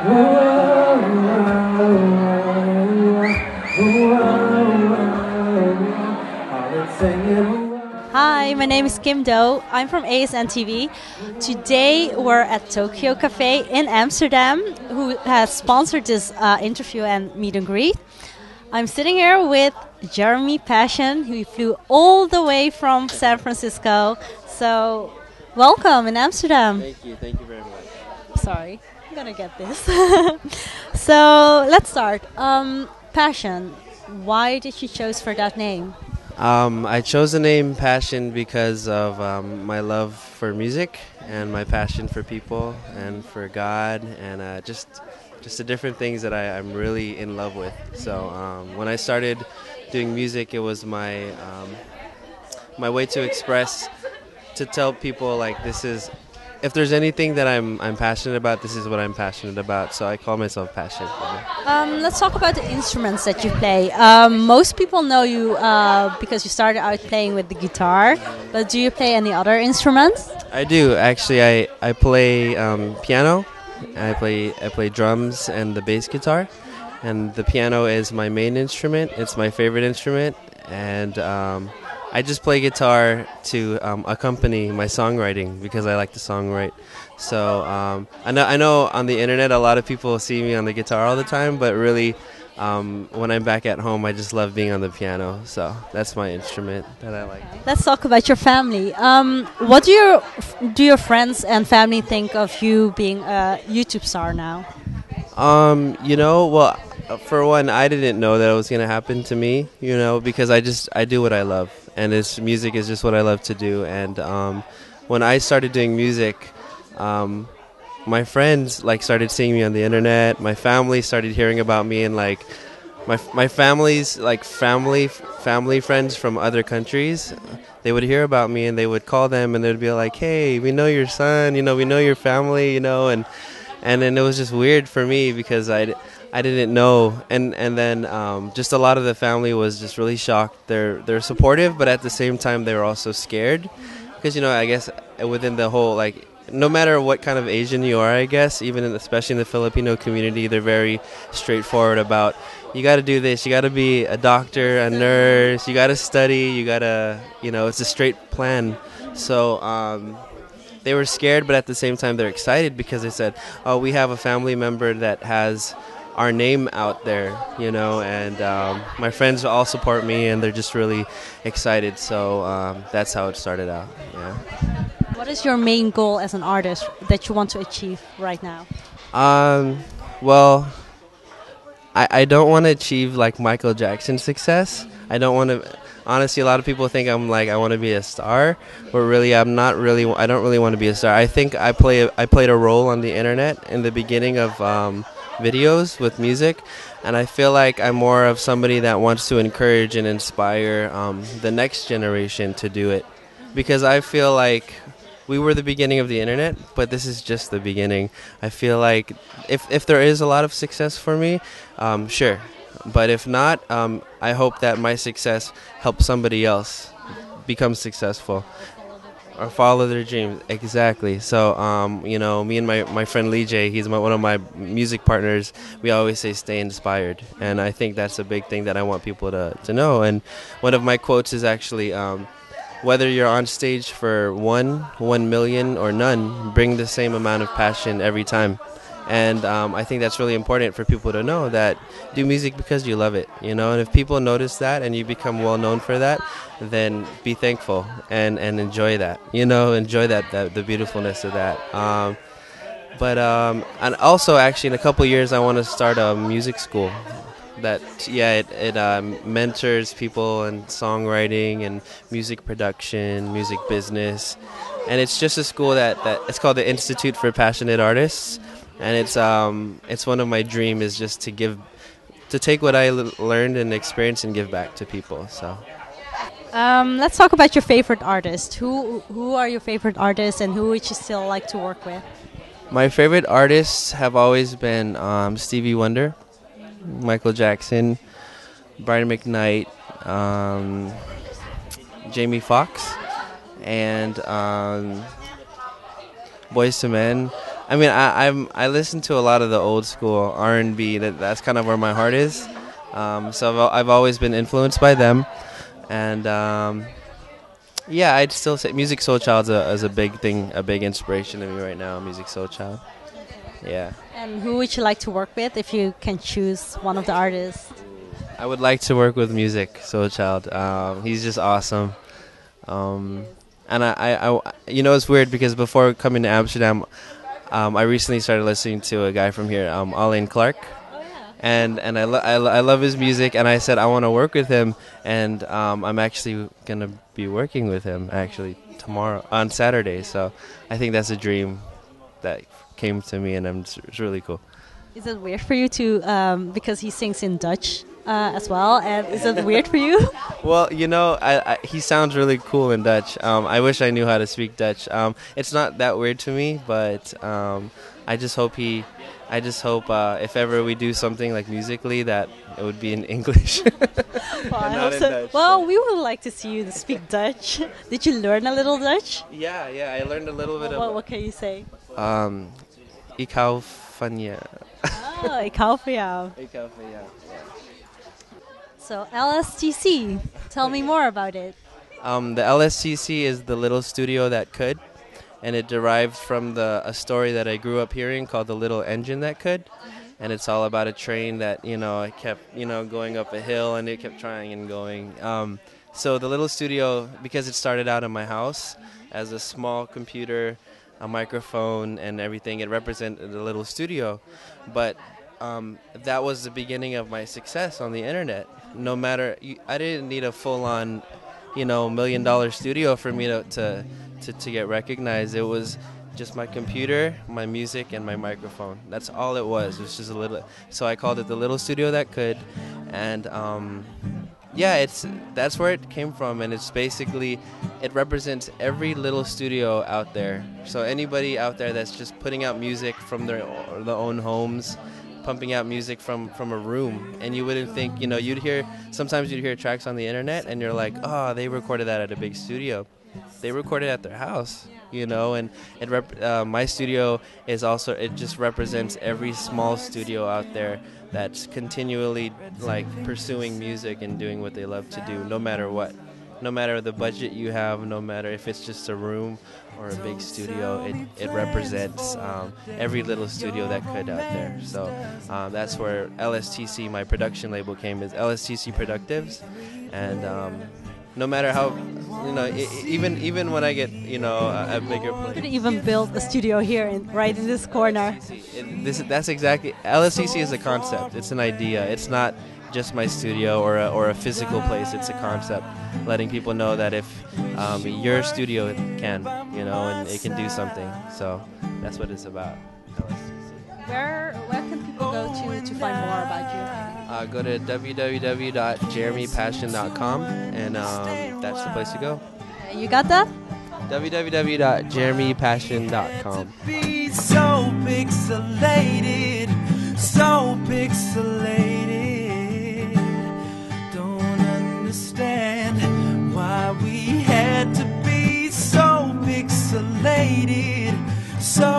Hi, my name is Kim Do. I'm from ASN TV. Today we're at Tokyo Cafe in Amsterdam, who has sponsored this interview and meet and greet. I'm sitting here with Jeremy Passion, who flew all the way from San Francisco. So, welcome in Amsterdam. Thank you very much. Sorry, I'm gonna get this. So, let's start. Passion, why did you choose for that name? I chose the name Passion because of my love for music and my passion for people and for God and just the different things that I'm really in love with. So when I started doing music, it was my way to express, to tell people like this is, if there's anything that I'm passionate about, this is what I'm passionate about. So I call myself Passion. Let's talk about the instruments that you play. Most people know you because you started out playing with the guitar, but do you play any other instruments? I do actually. I play piano. I play drums and the bass guitar, and the piano is my main instrument. It's my favorite instrument, and I just play guitar to accompany my songwriting because I like to songwrite. So I know on the internet a lot of people see me on the guitar all the time, but really when I'm back at home, I just love being on the piano. So that's my instrument that I like. Let's talk about your family. What do your friends and family think of you being a YouTube star now? Well, for one, I didn't know that it was going to happen to me, because I do what I love, and music is just what I love to do. And when I started doing music, my friends started seeing me on the internet. My family started hearing about me, and my family's family friends from other countries, they would hear about me and they would call them and they'd be like, "Hey, we know your son, we know your family, and then it was just weird for me because I didn't know, and then just a lot of the family was just really shocked. They're supportive, but at the same time they were also scared because I guess within the whole no matter what kind of Asian you are, I guess especially in the Filipino community, they're very straightforward about you got to do this, you got to be a doctor, a nurse, you got to study, you got to it's a straight plan. So they were scared, but at the same time they're excited because they said, "Oh, we have a family member that has our name out there," and my friends all support me and they're just really excited. So that's how it started out. Yeah. What is your main goal as an artist that you want to achieve right now? Well, I don't want to achieve Michael Jackson success. I don't want to. Honestly, a lot of people think I want to be a star, but really I don't really want to be a star. I think I played a role on the internet in the beginning of videos with music, and I feel like I'm more of somebody that wants to encourage and inspire the next generation to do it, because I feel like we were the beginning of the internet, but this is just the beginning. I feel like if there is a lot of success for me, sure, but if not, I hope that my success helps somebody else become successful or follow their dreams. Exactly. So me and my friend Lee J, he's one of my music partners, we always say stay inspired, and I think that's a big thing that I want people to know. And one of my quotes is actually whether you're on stage for 1 million or none, bring the same amount of passion every time. And I think that's really important for people to know, that do music because you love it, and if people notice that and you become well known for that, then be thankful and enjoy that, enjoy the beautifulness of that. And also actually in a couple of years I want to start a music school that it mentors people in songwriting and music production, music business, and it's just a school that it's called the Institute for Passionate Artists, and it's one of my dreams is just to take what I learned and experienced and give back to people. So let's talk about your favorite artist. Who are your favorite artists, and who would you still like to work with? My favorite artists have always been Stevie Wonder, Michael Jackson, Brian McKnight, Jamie Foxx, and Boyz II Men. I mean, I listen to a lot of the old school R&B. That's kind of where my heart is. So I've always been influenced by them, and yeah, I'd still say Music Soul Child is a big thing, a big inspiration to me right now. Music Soul Child. Yeah. And who would you like to work with if you can choose one of the artists? I would like to work with Music Soul Child. He's just awesome. And I, you know, it's weird because before coming to Amsterdam, I recently started listening to a guy from here, Alain Clark. Oh, yeah. And I love his music, and I said I want to work with him, and I'm actually going to be working with him actually tomorrow, on Saturday. So I think that's a dream that came to me, and it's really cool. Is it weird for you to, because he sings in Dutch as well, and is it weird for you? Well, you know, he sounds really cool in Dutch. I wish I knew how to speak Dutch. It's not that weird to me, but I just hope if ever we do something like musically that it would be in English. Well, I not hope in so. Dutch, Well, so. we would like to see you speak Dutch. Did you learn a little Dutch? Yeah, I learned a little bit What can you say? Ik hou van je. Oh, ik hou van jou. Ik hou van jou. So LSTC, tell me more about it. The LSTC is the little studio that could, and it derived from a story that I grew up hearing called The Little Engine That Could, and it's all about a train that, you know, it kept, you know, going up a hill, and it kept trying and going. So the little studio, because it started out in my house as a small computer, a microphone, and everything, it represented a little studio, but that was the beginning of my success on the internet. No matter, I didn't need a full-on, you know, $1 million studio for me to get recognized. It was just my computer, my music, and my microphone. That's all it was. It was just a little. So I called it the little studio that could, and yeah, that's where it came from, and it's basically, it represents every little studio out there. So anybody out there that's just putting out music from their own homes, pumping out music from a room, and you wouldn't think, you know, sometimes you'd hear tracks on the internet and you're like, oh, they recorded that at a big studio. They recorded at their house, you know, and my studio is also, it just represents every small studio out there that's continually like pursuing music and doing what they love to do, no matter what. No matter the budget you have, no matter if it's just a room or a big studio, it represents every little studio that could out there. So that's where LSTC, my production label, came, is LSTC Productives. And no matter how, you know, even when I get, you know, a bigger place. You could even build a studio here, right in this corner. That's exactly, LSTC is a concept. It's an idea. It's not just my studio or a physical place. It's a concept, letting people know that if your studio can, you know, and it can do something. So that's what it's about. Where can people go to find more about you? Go to www.jeremypassion.com, and that's the place to go. You got that? www.jeremypassion.com. Be so pixelated, so pixelated. Don't understand why we had to be so pixelated, so